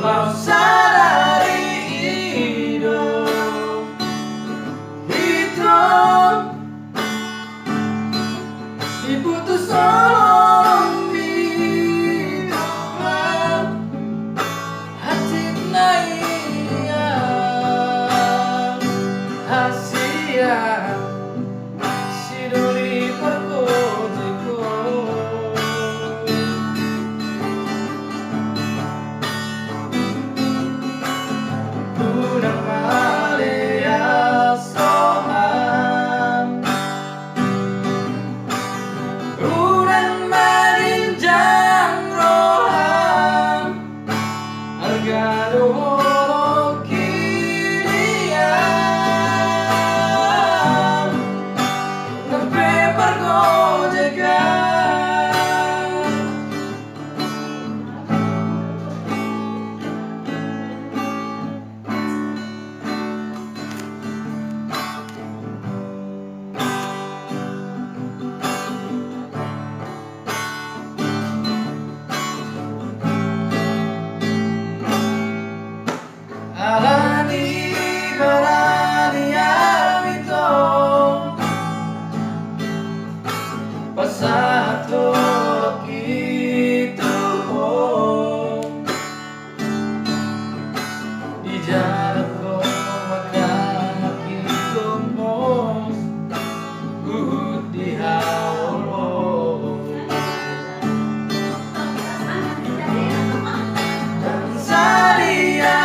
Kau sadari hidup itu diputus orang biduan hati naya hasia sidoli perkojeko alani barani amito pasato gitu di jalan kau makan gitu mos di halo dan saria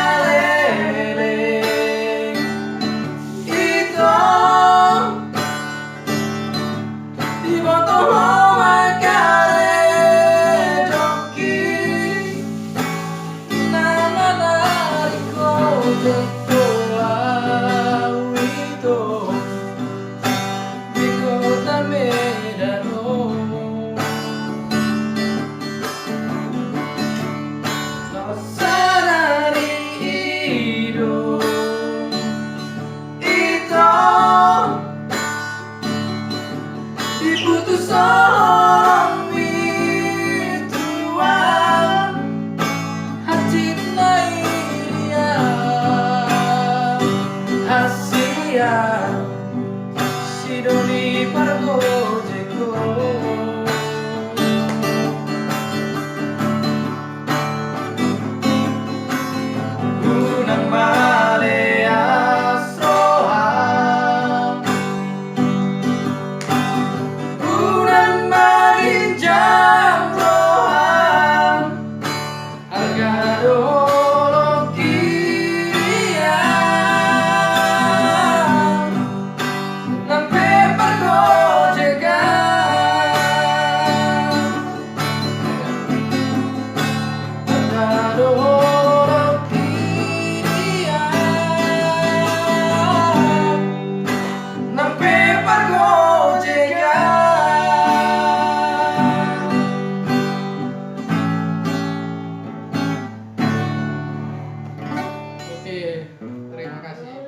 di kota Medano kau sadari hidup itu diputus orang biduan hati naya hasia sidoni pargojeko gunang male asroha gunang marinjang rohan argado Oke, terima kasih.